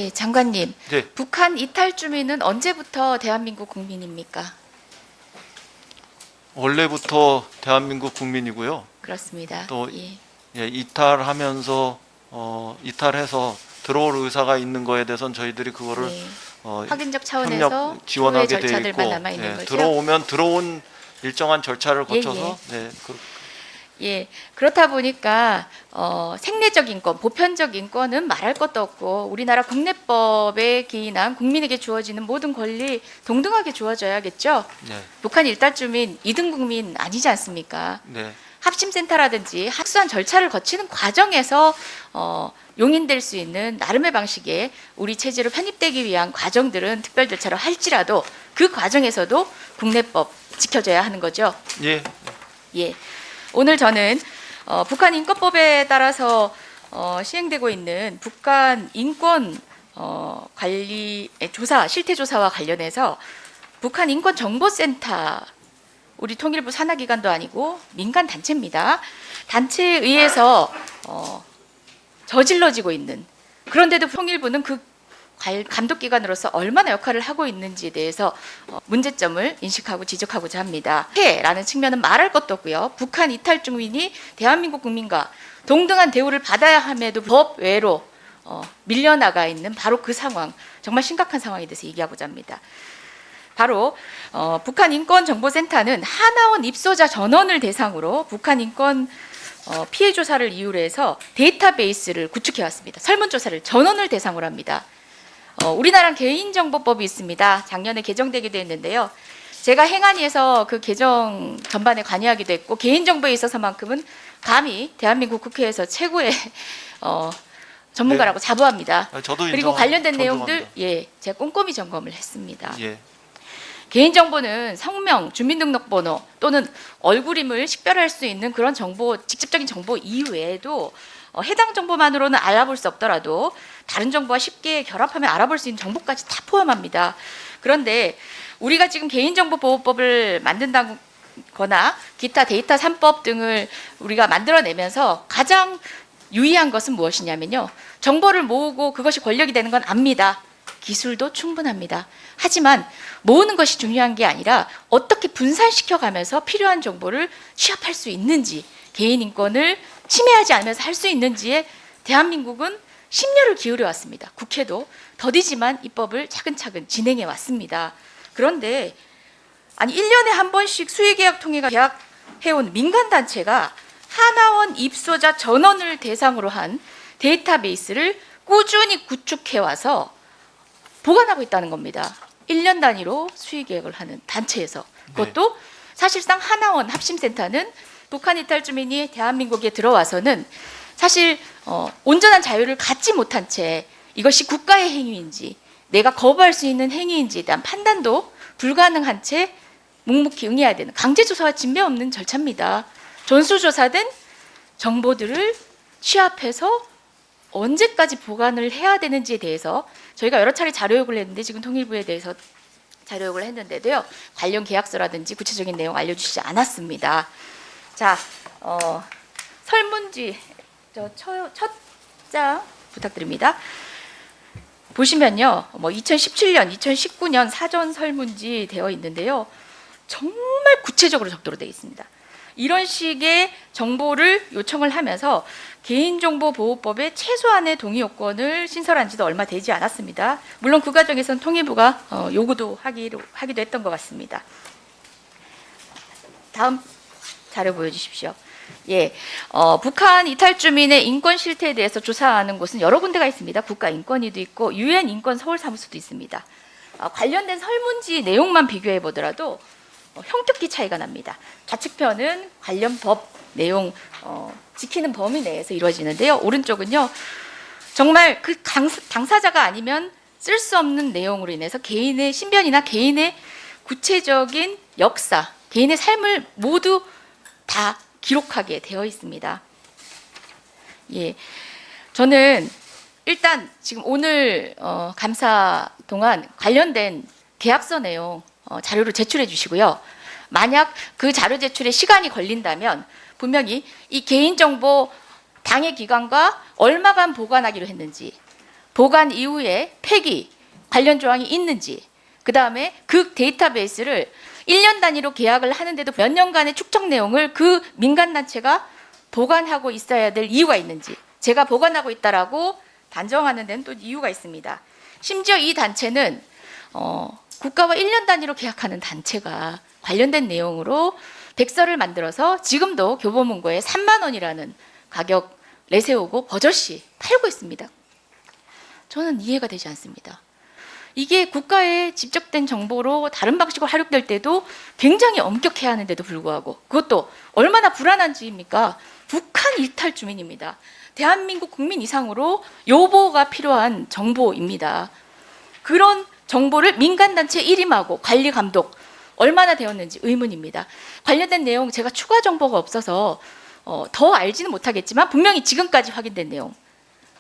네, 장관님, 네, 북한 이탈 주민은 언제부터 대한민국 국민입니까? 원래부터 대한민국 국민이고요. 그렇습니다. 또 예. 이탈하면서 이탈해서 들어올 의사가 있는 거에 대해서는 저희들이 그거를 네. 어, 확인적 차원에서 협력 지원하게 추후의 돼 절차들만 있고, 남아 있는 거죠. 들어오면 들어온 일정한 절차를 예, 거쳐서 예, 그렇다 보니까 생리적 인권, 보편적 인권은 말할 것도 없고 우리나라 국내법에 기인한 국민에게 주어지는 모든 권리 동등하게 주어져야겠죠. 네, 북한 일탈 주민 2등 국민 아니지 않습니까? 네, 합심센터라든지 학수한 절차를 거치는 과정에서 용인될 수 있는 나름의 방식의 우리 체제로 편입되기 위한 과정들은 특별 절차로 할지라도 그 과정에서도 국내법 지켜져야 하는 거죠. 예, 예. 오늘 저는 북한 인권법에 따라서 시행되고 있는 북한 인권 관리 조사 실태 조사와 관련해서 북한 인권 정보센터 우리 통일부 산하기관도 아니고 민간 단체입니다. 단체에 의해서 저질러지고 있는 그런데도 통일부는 그 감독기관으로서 얼마나 역할을 하고 있는지에 대해서 문제점을 인식하고 지적하고자 합니다. 라는 측면은 말할 것도 없고요. 북한 이탈 주민이 대한민국 국민과 동등한 대우를 받아야 함에도 법 외로 밀려나가 있는 바로 그 상황, 정말 심각한 상황에 대해서 얘기하고자 합니다. 바로 북한 인권정보센터는 하나원 입소자 전원을 대상으로 북한 인권 피해 조사를 이유로 해서 데이터베이스를 구축해 왔습니다. 설문조사를 전원을 대상으로 합니다. 우리나라는 개인정보법이 있습니다. 작년에 개정되기도 했는데요. 제가 행안위에서 그 개정 전반에 관여하기도 했고 개인정보에 있어서만큼은 감히 대한민국 국회에서 최고의 전문가라고 자부합니다. 저도 그리고 관련된 존중합니다. 내용들 제가 꼼꼼히 점검을 했습니다. 예, 개인정보는 성명, 주민등록번호 또는 얼굴임을 식별할 수 있는 그런 정보, 직접적인 정보 이외에도 해당 정보만으로는 알아볼 수 없더라도 다른 정보와 쉽게 결합하면 알아볼 수 있는 정보까지 다 포함합니다. 그런데 우리가 지금 개인정보보호법을 만든다거나 기타 데이터 3법 등을 우리가 만들어내면서 가장 유의한 것은 무엇이냐면요. 정보를 모으고 그것이 권력이 되는 건 압니다. 기술도 충분합니다. 하지만 모으는 것이 중요한 게 아니라 어떻게 분산시켜가면서 필요한 정보를 취합할 수 있는지, 개인 인권을 침해하지 않으면서 할 수 있는지에 대한민국은 심려를 기울여 왔습니다. 국회도 더디지만 입법을 차근차근 진행해 왔습니다. 그런데 아니 1년에 한 번씩 수의계약 통해가 계약해온 민간단체가 하나원 입소자 전원을 대상으로 한 데이터베이스를 꾸준히 구축해와서 보관하고 있다는 겁니다. 1년 단위로 수의계획을 하는 단체에서. 그것도 사실상 하나원 합심센터는 북한 이탈 주민이 대한민국에 들어와서는 사실 온전한 자유를 갖지 못한 채 이것이 국가의 행위인지 내가 거부할 수 있는 행위인지에 대한 판단도 불가능한 채 묵묵히 응해야 되는 강제조사와 진배 없는 절차입니다. 전수조사된 정보들을 취합해서 언제까지 보관을 해야 되는지에 대해서 저희가 여러 차례 자료 요구를 했는데 지금 통일부에 대해서 자료 요구를 했는데도요. 관련 계약서라든지 구체적인 내용 알려주시지 않았습니다. 자, 설문지 첫 장 부탁드립니다. 보시면요, 2017년, 2019년 사전 설문지 되어 있는데요, 정말 구체적으로 적도로 되어 있습니다. 이런 식의 정보를 요청을 하면서 개인정보보호법의 최소한의 동의 요건을 신설한 지도 얼마 되지 않았습니다. 물론 그 과정에서는 통일부가 요구도 하기도 했던 것 같습니다. 다음 자료 보여주십시오. 예, 북한 이탈 주민의 인권 실태에 대해서 조사하는 곳은 여러 군데가 있습니다. 국가인권위도 있고 UN 인권 서울사무소도 있습니다. 관련된 설문지 내용만 비교해 보더라도 형격히 차이가 납니다. 좌측편은 관련 법 내용 지키는 범위 내에서 이루어지는데요. 오른쪽은요. 정말 그 당사자가 아니면 쓸 수 없는 내용으로 인해서 개인의 신변이나 개인의 구체적인 역사, 개인의 삶을 모두 다 기록하게 되어 있습니다. 예, 저는 일단 지금 오늘 감사 동안 관련된 계약서 내용 자료를 제출해 주시고요. 만약 그 자료 제출에 시간이 걸린다면 분명히 이 개인정보 당해 기관과 얼마간 보관하기로 했는지 보관 이후에 폐기 관련 조항이 있는지, 그 다음에 그 데이터베이스를 1년 단위로 계약을 하는데도 몇 년간의 축적 내용을 그 민간단체가 보관하고 있어야 될 이유가 있는지, 제가 보관하고 있다라고 단정하는 데는 또 이유가 있습니다. 심지어 이 단체는 국가와 1년 단위로 계약하는 단체가 관련된 내용으로 백서를 만들어서 지금도 교보문고에 3만 원이라는 가격 내세우고 버젓이 팔고 있습니다. 저는 이해가 되지 않습니다. 이게 국가에 집적된 정보로 다른 방식으로 활용될 때도 굉장히 엄격해야 하는데도 불구하고, 그것도 얼마나 불안한지입니까? 북한 이탈 주민입니다. 대한민국 국민 이상으로 요보가 필요한 정보입니다. 그런 정보를 민간단체 일임하고 관리 감독 얼마나 되었는지 의문입니다. 관련된 내용 제가 추가 정보가 없어서 더 알지는 못하겠지만 분명히 지금까지 확인된 내용,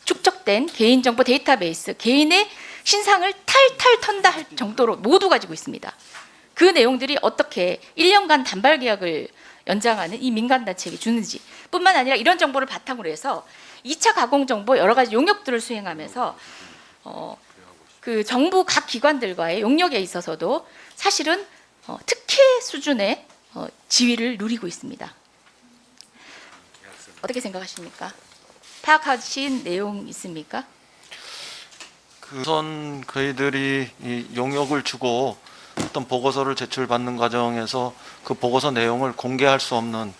축적된 개인정보 데이터베이스, 개인의 신상을 탈탈 턴다 할 정도로 모두 가지고 있습니다. 그 내용들이 어떻게 1년간 단발 계약을 연장하는 이 민간단체에게 주는지 뿐만 아니라 이런 정보를 바탕으로 해서 2차 가공 정보 여러 가지 용역들을 수행하면서 그 정부 각 기관들과의 용역에 있어서도 사실은 특혜 수준의 지위를 누리고 있습니다. 어떻게 생각하십니까? 파악하신 내용 있습니까? 우선 저희들이 이 용역을 주고 어떤 보고서를 제출받는 과정에서 그 보고서 내용을 공개할 수 없는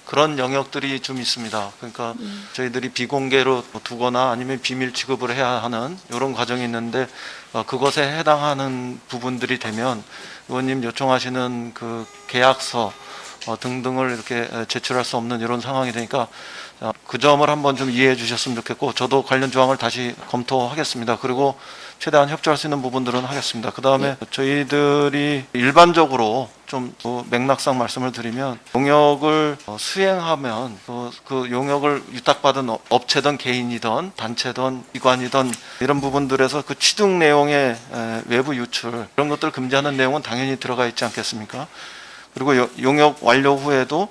그런 영역들이 좀 있습니다. 그러니까 저희들이 비공개로 두거나 아니면 비밀 취급을 해야 하는 이런 과정이 있는데 그것에 해당하는 부분들이 되면 의원님 요청하시는 그 계약서 등등을 이렇게 제출할 수 없는 이런 상황이 되니까 그 점을 한번 좀 이해해 주셨으면 좋겠고, 저도 관련 조항을 다시 검토하겠습니다. 그리고 최대한 협조할 수 있는 부분들은 하겠습니다. 그 다음에 저희들이 일반적으로 좀 맥락상 말씀을 드리면, 용역을 수행하면 그 용역을 위탁받은 업체든 개인이든 단체든 기관이든 이런 부분들에서 그 취득 내용의 외부 유출 이런 것들을 금지하는 내용은 당연히 들어가 있지 않겠습니까? 그리고 용역 완료 후에도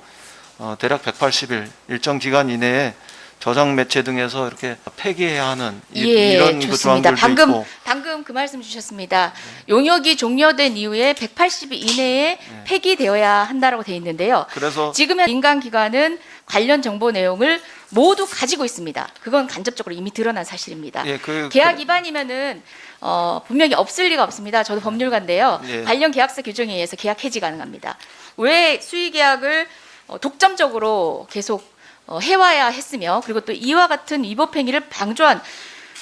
대략 180일 일정 기간 이내에 저장 매체 등에서 이렇게 폐기해야 하는 이런 그 좋습니다. 조항들도 있고. 방금 그 말씀 주셨습니다. 용역이 종료된 이후에 180일 이내에 폐기되어야 한다라고 되어 있는데요. 그래서 지금의 민간 기관은 관련 정보 내용을 모두 가지고 있습니다. 그건 간접적으로 이미 드러난 사실입니다. 계약 위반이면은 분명히 없을 리가 없습니다. 저도 법률가인데요. 관련 계약서 규정에 의해서 계약 해지 가능합니다. 왜 수의 계약을 독점적으로 계속 해와야 했으며, 그리고 또 이와 같은 위법 행위를 방조한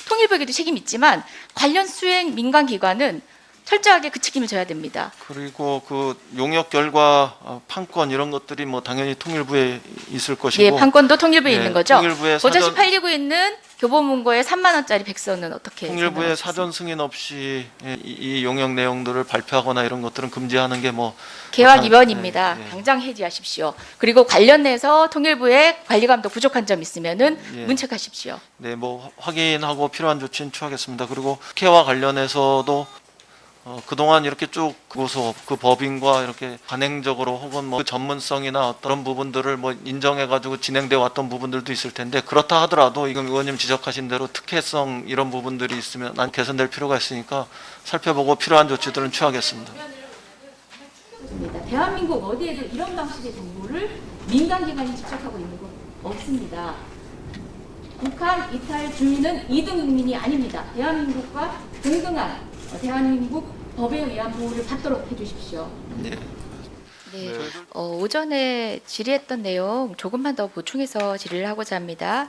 통일부에게도 책임이 있지만 관련 수행 민간기관은 철저하게 그 책임을 져야 됩니다. 그리고 그 용역 결과 판권 이런 것들이 뭐 당연히 통일부에 있을 것이고, 예, 판권도 통일부에 있는 거죠. 통일부에 버젓이 팔리고 있는 교보문고의 3만 원짜리 백서는 어떻게 통일부의 생각하십니까? 사전 승인 없이 이 용역 내용들을 발표하거나 이런 것들은 금지하는 게 뭐 계약 위반입니다. 당장 해지하십시오. 그리고 관련해서 통일부의 관리감독 부족한 점 있으면은 문책하십시오. 네, 뭐 확인하고 필요한 조치는 취하겠습니다. 그리고 특혜와 관련해서도 그동안 이렇게 쭉 그 법인과 이렇게 관행적으로 혹은 뭐 그 전문성이나 어떤 부분들을 뭐 인정해가지고 진행되어 왔던 부분들도 있을 텐데, 그렇다 하더라도 이건 의원님 지적하신 대로 특혜성 이런 부분들이 있으면 난 개선될 필요가 있으니까 살펴보고 필요한 조치들은 취하겠습니다. 대한민국 어디에도 이런 방식의 정보를 민간기관이 집착하고 있는 건 없습니다. 북한 이탈 주민은 2등 국민이 아닙니다. 대한민국과 동등한 대한민국 법에 의한 보호를 받도록 해주십시오. 네. 오전에 질의했던 내용 조금만 더 보충해서 질의를 하고자 합니다.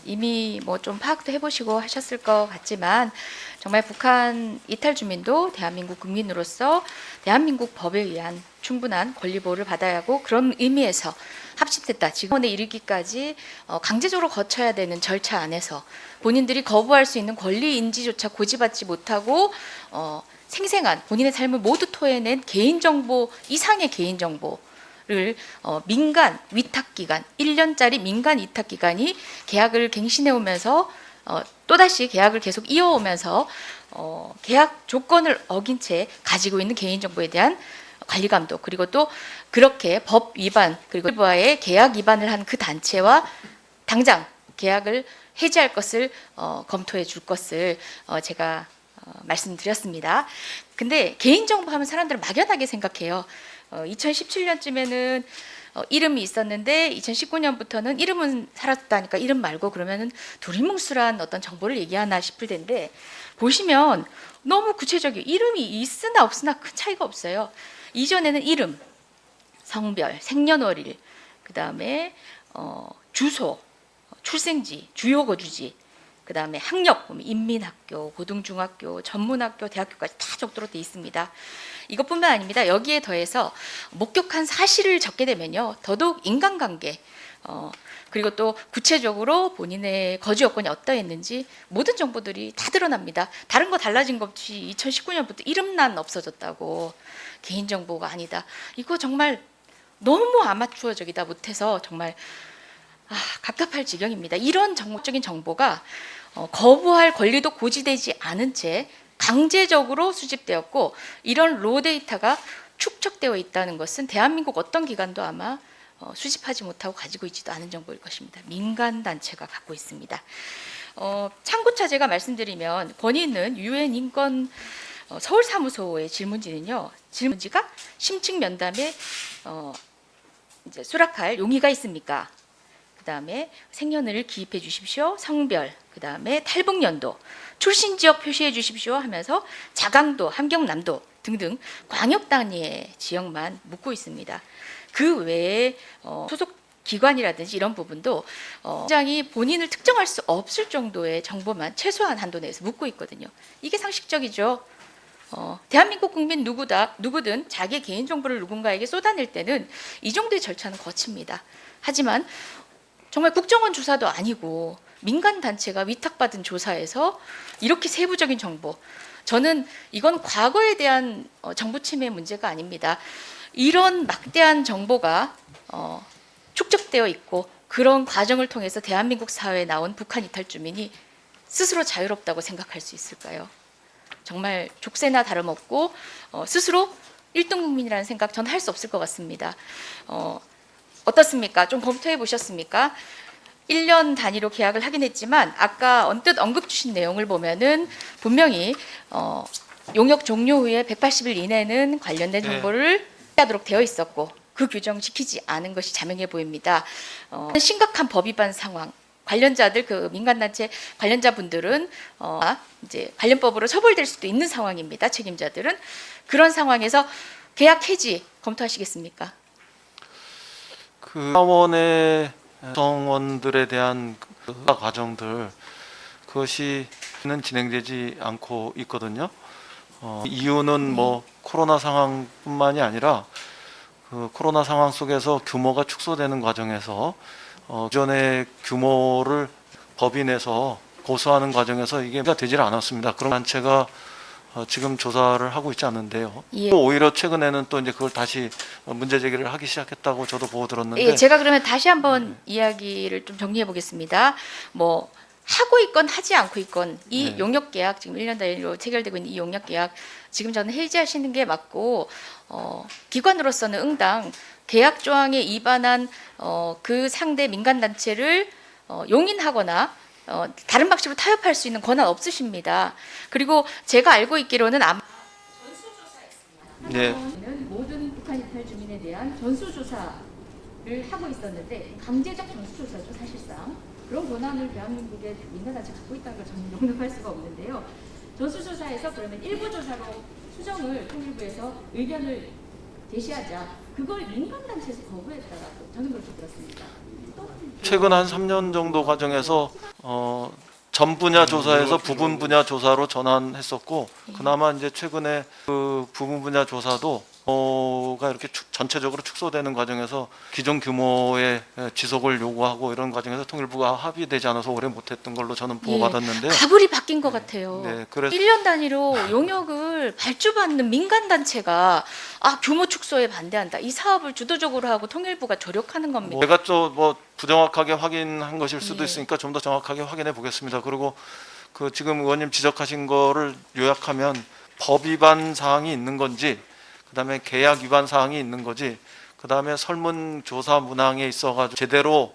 이미 뭐 좀 파악도 해보시고 하셨을 것 같지만, 정말 북한 이탈 주민도 대한민국 국민으로서 대한민국 법에 의한 충분한 권리 보호를 받아야 하고, 그런 의미에서 합집됐다, 지금에 이르기까지 강제적으로 거쳐야 되는 절차 안에서 본인들이 거부할 수 있는 권리 인지조차 고지받지 못하고 생생한 본인의 삶을 모두 토해낸 개인정보 이상의 개인정보를 민간 위탁기관, 1년짜리 민간 위탁기관이 계약을 갱신해 오면서 또다시 계약을 계속 이어오면서 계약 조건을 어긴 채 가지고 있는 개인정보에 대한 관리감독, 그리고 또 그렇게 법 위반, 그리고 일부와의 계약 위반을 한 그 단체와 당장 계약을 해제할 것을 검토해 줄 것을 제가 말씀드렸습니다. 근데 개인정보 하면 사람들은 막연하게 생각해요. 2017년쯤에는 이름이 있었는데 2019년부터는 이름은 사라졌다니까 이름 말고 그러면은 두리뭉술한 어떤 정보를 얘기하나 싶을 텐데 보시면 너무 구체적이에요. 이름이 있으나 없으나 큰 차이가 없어요. 이전에는 이름, 성별, 생년월일, 그 다음에 주소, 출생지, 주요 거주지, 그 다음에 학력, 인민학교, 고등중학교, 전문학교, 대학교까지 다 적도록 돼 있습니다. 이것뿐만 아닙니다. 여기에 더해서 목격한 사실을 적게 되면요, 더더욱 인간관계, 그리고 또 구체적으로 본인의 거주 여건이 어떠했는지 모든 정보들이 다 드러납니다. 다른 거 달라진 것 없이 2019년부터 이름란 없어졌다고 개인정보가 아니다. 이거 정말 너무 아마추어적이다 못해서 정말 갑갑할 지경입니다. 이런 정보적인 정보가 거부할 권리도 고지되지 않은 채 강제적으로 수집되었고 이런 로 데이터가 축적되어 있다는 것은 대한민국 어떤 기관도 아마 수집하지 못하고 가지고 있지도 않은 정보일 것입니다. 민간 단체가 갖고 있습니다. 참고차 제가 말씀드리면 권위 있는 유엔 인권 서울 사무소의 질문지는요. 질문지가 심층 면담에 이제 수락할 용의가 있습니까? 그다음에 생년을 기입해 주십시오. 성별, 그다음에 탈북연도, 출신 지역 표시해 주십시오 하면서 자강도, 함경남도 등등 광역 단위의 지역만 묻고 있습니다. 그 외에 소속 기관이라든지 이런 부분도 시장이 본인을 특정할 수 없을 정도의 정보만 최소한 한도 내에서 묻고 있거든요. 이게 상식적이죠. 대한민국 국민 누구든 자기 개인 정보를 누군가에게 쏟아낼 때는 이 정도의 절차는 거칩니다. 하지만 정말 국정원 조사도 아니고 민간 단체가 위탁받은 조사에서 이렇게 세부적인 정보, 저는 이건 과거에 대한 정보 침해 문제가 아닙니다. 이런 막대한 정보가 축적되어 있고 그런 과정을 통해서 대한민국 사회에 나온 북한 이탈 주민이 스스로 자유롭다고 생각할 수 있을까요? 정말 족쇄나 다름없고 스스로 1등 국민이라는 생각 저는 할 수 없을 것 같습니다. 어떻습니까? 좀 검토해 보셨습니까? 1년 단위로 계약을 하긴 했지만 아까 언뜻 언급 주신 내용을 보면은 분명히 용역 종료 후에 180일 이내는 관련된 네. 정보를 하도록 되어 있었고 그 규정 지키지 않은 것이 자명해 보입니다. 심각한 법 위반 상황. 관련자들 그 민간단체 관련자분들은 이제 관련법으로 처벌될 수도 있는 상황입니다. 책임자들은 그런 상황에서 계약 해지 검토하시겠습니까? 그 사원의 구성원들에 대한 그 과정들 그것이 진행되지 않고 있거든요. 이유는 뭐 코로나 상황뿐만이 아니라 그 코로나 상황 속에서 규모가 축소되는 과정에서 기존의 규모를 법인에서 고수하는 과정에서 이게 되질 않았습니다. 그런 단체가 지금 조사를 하고 있지 않는데요. 예. 또 오히려 최근에는 또 이제 그걸 다시 문제 제기를 하기 시작했다고 저도 보고 들었는데. 예, 제가 그러면 다시 한번 이야기를 좀 정리해 보겠습니다. 뭐 하고 있건 하지 않고 있건 이 네. 용역 계약 지금 1년 단위로 체결되고 있는 이 용역 계약 지금 저는 해지하시는 게 맞고 기관으로서는 응당 계약 조항에 위반한 그 상대 민간 단체를 용인하거나 다른 방식으로 타협할 수 있는 권한 없으십니다. 그리고 제가 알고 있기로는 아마 네. 모든 북한 이탈 주민에 대한 전수조사를 하고 있었는데 강제적 전수조사죠 사실상. 그런 권한을 대한민국의 민간단체가 갖고 있다는 걸 저는 용납할 수가 없는데요. 전수조사에서 그러면 일부 조사로 수정을 통일부에서 의견을 제시하자 그걸 민간단체에서 거부했다라고 저는 그렇게 들었습니다. 최근 한 3년 정도 과정에서 전 분야 조사에서 부분 분야 조사로 전환했었고 그나마 이제 최근에 그 부분 분야 조사도 가 이렇게 전체적으로 축소되는 과정에서 기존 규모의 지속을 요구하고 이런 과정에서 통일부가 합의되지 않아서 오래 못했던 걸로 저는 보고받았는데요. 가불이 바뀐 것 같아요. 네, 그래서 1년 단위로 용역을 발주받는 민간단체가 규모 축소에 반대한다. 이 사업을 주도적으로 하고 통일부가 조력하는 겁니다. 제가 좀 부정확하게 확인한 것일 수도 예. 있으니까 좀 더 정확하게 확인해 보겠습니다. 그리고 그 지금 의원님 지적하신 거를 요약하면 법 위반 사항이 있는 건지 그다음에 계약 위반 사항이 있는 거지 그다음에 설문조사 문항에 있어가지고 제대로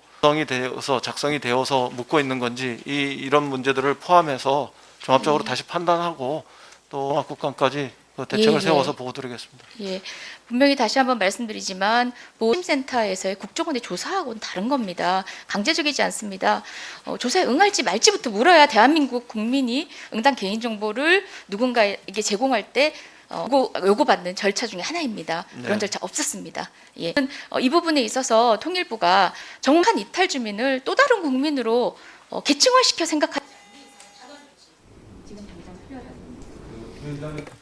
작성이 되어서 묻고 있는 건지 이런 문제들을 포함해서 종합적으로 다시 판단하고 또 종합국감까지 그 대책을 예, 예. 세워서 보고드리겠습니다. 예, 분명히 다시 한번 말씀드리지만 보호심센터에서의 국정원의 조사하고는 다른 겁니다. 강제적이지 않습니다. 조사에 응할지 말지부터 물어야 대한민국 국민이 응당 개인정보를 누군가에게 제공할 때 요구받는 절차 중에 하나입니다. 그런 네. 절차 없었습니다. 예. 이 부분에 있어서 통일부가 정한 이탈 주민을 또 다른 국민으로 계층화시켜 생각하지 않는 이상 지금 당장 필요하다고 봅니다.